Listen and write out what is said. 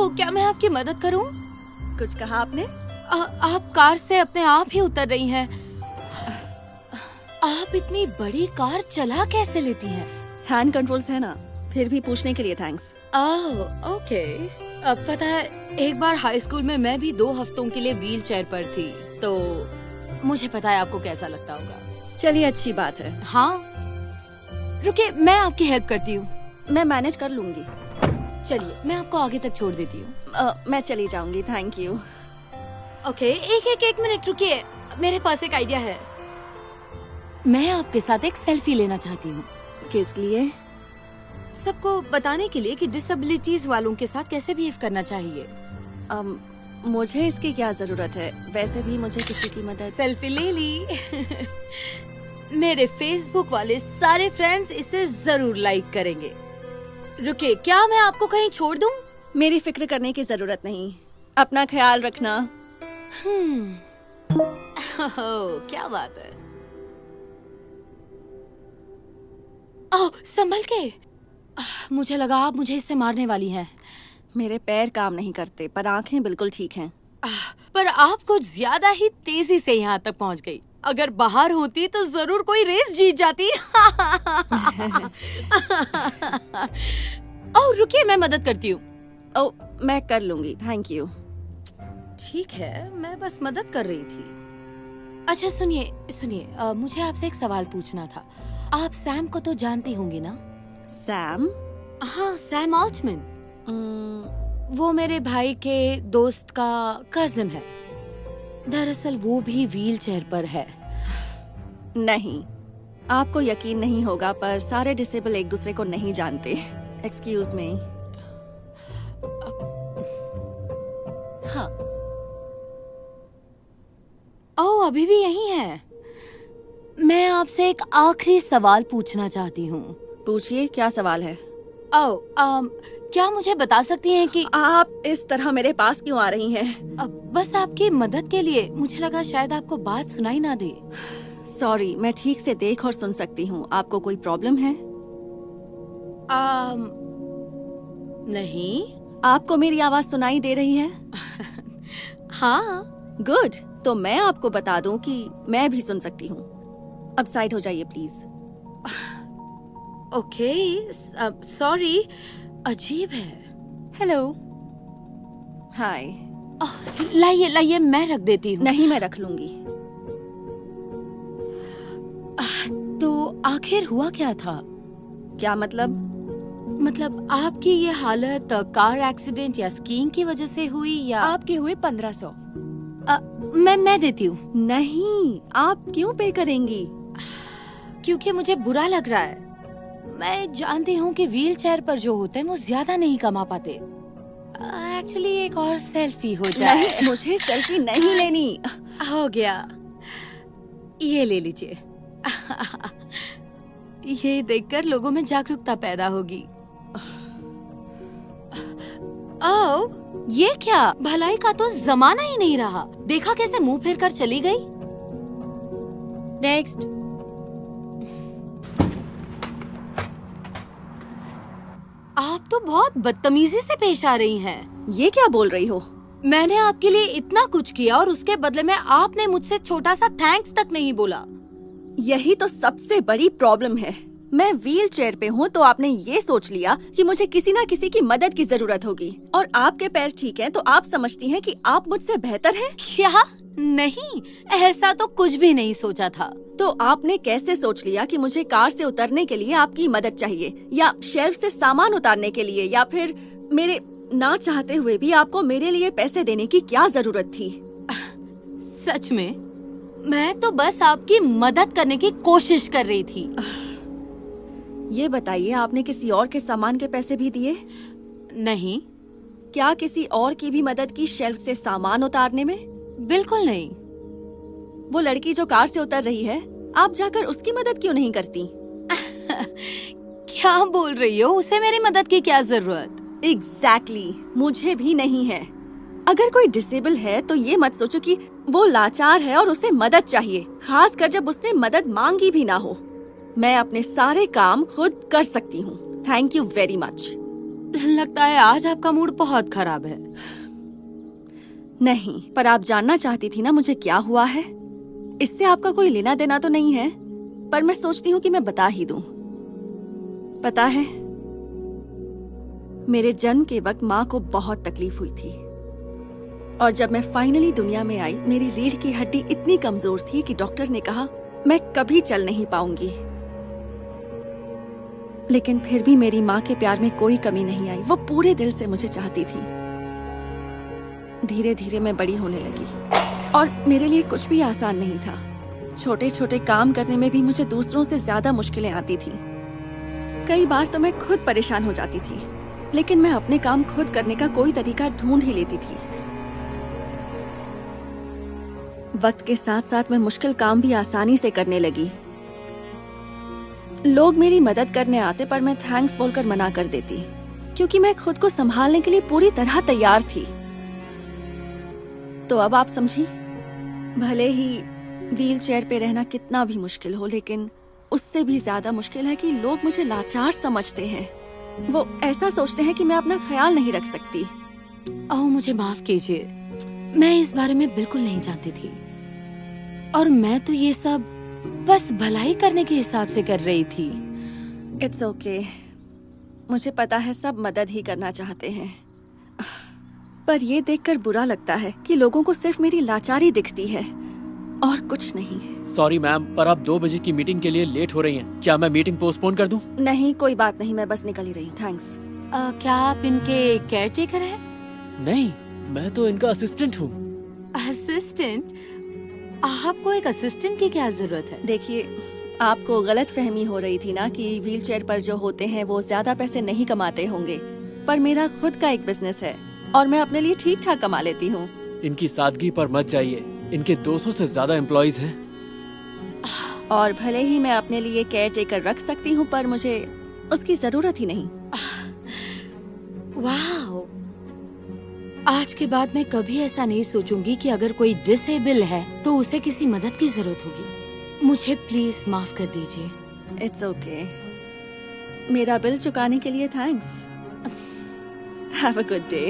ओह, क्या मैं आपकी मदद करूं? कुछ कहा आपने? आप कार से अपने आप ही उतर रही हैं। आप इतनी बड़ी कार चला कैसे लेती हैं? हैंड कंट्रोल्स है ना, फिर भी पूछने के लिए थैंक्स। ओह, ओके। अब पता है, एक बार हाई स्कूल में मैं भी 2 हफ्तों के लिए व्हील चेयर पर थी, तो मुझे पता है आपको कैसा लगता होगा। चलिए, अच्छी बात है। हाँ, रुकिए, मैं आपकी हेल्प करती हूँ। मैं मैनेज कर लूंगी। चलिए, मैं आपको आगे तक छोड़ देती हूँ। मैं चली जाऊंगी, थैंक यू। ओके, एक मिनट रुकिए, मेरे पास एक आइडिया है। मैं आपके साथ एक सेल्फी लेना चाहती हूँ। किस लिए? सबको बताने के लिए कि डिसेबिलिटीज वालों के साथ कैसे बिहेव करना चाहिए। मुझे इसकी क्या जरूरत है? वैसे भी मुझे किसी की मदद। सेल्फी ले ली। मेरे फेसबुक वाले सारे फ्रेंड्स इसे जरूर लाइक करेंगे। रुके, क्या मैं आपको कहीं छोड़ दूं? मेरी फिक्र करने की जरूरत नहीं, अपना ख्याल रखना। क्या बात है। ओह, संभल के। मुझे लगा आप मुझे इससे मारने वाली हैं। मेरे पैर काम नहीं करते, पर आंखें बिल्कुल ठीक हैं। पर आप कुछ ज्यादा ही तेजी से यहाँ तक पहुँच गई। अगर बाहर होती तो जरूर कोई रेस जीत जाती। ओह, रुकिए, मैं मदद करती हूँ। ओह, मैं कर लूंगी, थैंक यू। ठीक है, मैं बस मदद कर रही थी। अच्छा सुनिए, मुझे आपसे एक सवाल पूछना था। आप सैम को तो जानती होंगी ना? सैम? हाँ, सैम ऑल्टमैन। वो मेरे भाई के दोस्त का कजिन है। दरअसल वो भी व्हील चेयर पर है। नहीं, आपको यकीन नहीं होगा, पर सारे डिसेबल एक दूसरे को नहीं जानते। Excuse me. हाँ। ओह, अभी भी यही है। मैं आपसे एक आखिरी सवाल पूछना चाहती हूँ। पूछिए, क्या सवाल है? ओह, क्या मुझे बता सकती हैं कि आप इस तरह मेरे पास क्यों आ रही हैं? बस आपकी मदद के लिए। मुझे लगा शायद आपको बात सुनाई ना दे। सॉरी, मैं ठीक से देख और सुन सकती हूँ। आपको कोई प्रॉब्लम है? नहीं। आपको मेरी आवाज सुनाई दे रही है? हाँ। गुड, तो मैं आपको बता दूं कि मैं भी सुन सकती हूँ। अब साइड हो जाइए प्लीज। ओके, सॉरी, अजीब है। हेलो। हाय। लाइए, मैं रख देती हूँ। नहीं, मैं रख लूंगी। तो आखिर हुआ क्या था? क्या मतलब? मतलब आपकी ये हालत कार एक्सीडेंट या स्कीइंग की वजह से हुई या? आपके हुए 1500। मैं देती हूँ। नहीं, आप क्यों पे करेंगी? क्योंकि मुझे बुरा लग रहा है। मैं जानती हूँ कि व्हील चेयर पर जो होते हैं वो ज्यादा नहीं कमा पाते। एक्चुअली एक और सेल्फी हो जाए। नहीं, मुझे सेल्फी नहीं लेनी। हो गया, ये ले लीजिए। ये देखकर लोगों में जागरूकता पैदा होगी। ओह, ये क्या? भलाई का तो जमाना ही नहीं रहा। देखा कैसे मुंह फेर कर चली गई। नेक्स्ट। आप तो बहुत बदतमीजी से पेश आ रही हैं। ये क्या बोल रही हो? मैंने आपके लिए इतना कुछ किया और उसके बदले में आपने मुझसे छोटा सा थैंक्स तक नहीं बोला। यही तो सबसे बड़ी प्रॉब्लम है। मैं व्हील चेयर पे हूँ तो आपने ये सोच लिया कि मुझे किसी ना किसी की मदद की जरूरत होगी, और आपके पैर ठीक हैं तो आप समझती हैं कि आप मुझसे बेहतर हैं। क्या? नहीं, ऐसा तो कुछ भी नहीं सोचा था। तो आपने कैसे सोच लिया कि मुझे कार से उतरने के लिए आपकी मदद चाहिए, या शेल्फ से सामान उतारने के लिए, या फिर मेरे ना चाहते हुए भी आपको मेरे लिए पैसे देने की क्या जरूरत थी? सच में मैं तो बस आपकी मदद करने की कोशिश कर रही थी। ये बताइए, आपने किसी और के सामान के पैसे भी दिए? नहीं। क्या किसी और की भी मदद की शेल्फ से सामान उतारने में? बिल्कुल नहीं। वो लड़की जो कार से उतर रही है, आप जाकर उसकी मदद क्यों नहीं करती? क्या बोल रही हो? उसे मेरी मदद की क्या जरूरत? एग्जैक्टली, मुझे भी नहीं है। अगर कोई डिसेबल है तो ये मत सोचो कि वो लाचार है और उसे मदद चाहिए, खासकर जब उसने मदद मांगी भी ना हो। मैं अपने सारे काम खुद कर सकती हूँ। Thank you very much. लगता है आज आपका मूड बहुत खराब है। नहीं, पर आप जानना चाहती थी ना मुझे क्या हुआ है। इससे आपका कोई लेना देना तो नहीं है, पर मैं सोचती हूँ कि मैं बता ही दूं। पता है, मेरे जन्म के वक्त माँ को बहुत तकलीफ हुई थी, और जब मैं फाइनली दुनिया में आई, मेरी रीढ़ की हड्डी इतनी कमजोर थी कि डॉक्टर ने कहा मैं कभी चल नहीं पाऊंगी। लेकिन फिर भी मेरी माँ के प्यार में कोई कमी नहीं आई। वो पूरे दिल से मुझे चाहती थी। धीरे धीरे मैं बड़ी होने लगी, और मेरे लिए कुछ भी आसान नहीं था। छोटे छोटे काम करने में भी मुझे दूसरों से ज्यादा मुश्किलें आती थी। कई बार तो मैं खुद परेशान हो जाती थी, लेकिन मैं अपने काम खुद करने का कोई तरीका ढूंढ ही लेती थी। वक्त के साथ साथ मैं मुश्किल काम भी आसानी से करने लगी। लोग मेरी मदद करने आते, पर मैं थैंक्स बोलकर मना कर देती, क्योंकि मैं खुद को संभालने के लिए पूरी तरह तैयार थी। तो अब आप समझी, भले ही व्हील चेयर पे रहना कितना भी मुश्किल हो, लेकिन उससे भी ज्यादा मुश्किल है कि लोग मुझे लाचार समझते हैं। वो ऐसा सोचते हैं कि मैं अपना ख्याल नहीं रख सकती। ओह, मुझे माफ कीजिए, मैं इस बारे में बिल्कुल नहीं जानती थी, और मैं तो ये सब बस भलाई करने के हिसाब से कर रही थी। इट्स ओके, मुझे पता है सब मदद ही करना चाहते हैं, पर ये देखकर बुरा लगता है कि लोगों को सिर्फ मेरी लाचारी दिखती है और कुछ नहीं। सॉरी मैम, पर आप 2 बजे की मीटिंग के लिए लेट हो रही हैं। क्या मैं मीटिंग पोस्टपोन कर दूं? नहीं, कोई बात नहीं, मैं बस निकल ही रही हूँ। थैंक्स। क्या आप इनके केयर टेकर हैं? नहीं, मैं तो इनका असिस्टेंट हूँ। असिस्टेंट? आपको एक असिस्टेंट की क्या जरूरत है? देखिए, आपको गलत फहमी हो रही थी ना कि व्हील चेयर पर जो होते हैं वो ज्यादा पैसे नहीं कमाते होंगे, पर मेरा खुद का एक बिजनेस है और मैं अपने लिए ठीक ठाक कमा लेती हूँ। इनकी सादगी पर मत जाइए, इनके 200 से ज्यादा एम्प्लॉइज हैं। और भले ही मैं अपने लिए केयर टेकर रख सकती हूँ, पर मुझे उसकी जरूरत ही नहीं। वाह, आज के बाद मैं कभी ऐसा नहीं सोचूंगी कि अगर कोई डिसेबल है तो उसे किसी मदद की जरूरत होगी। मुझे प्लीज माफ कर दीजिए। It's okay. मेरा बिल चुकाने के लिए thanks. Have a good day.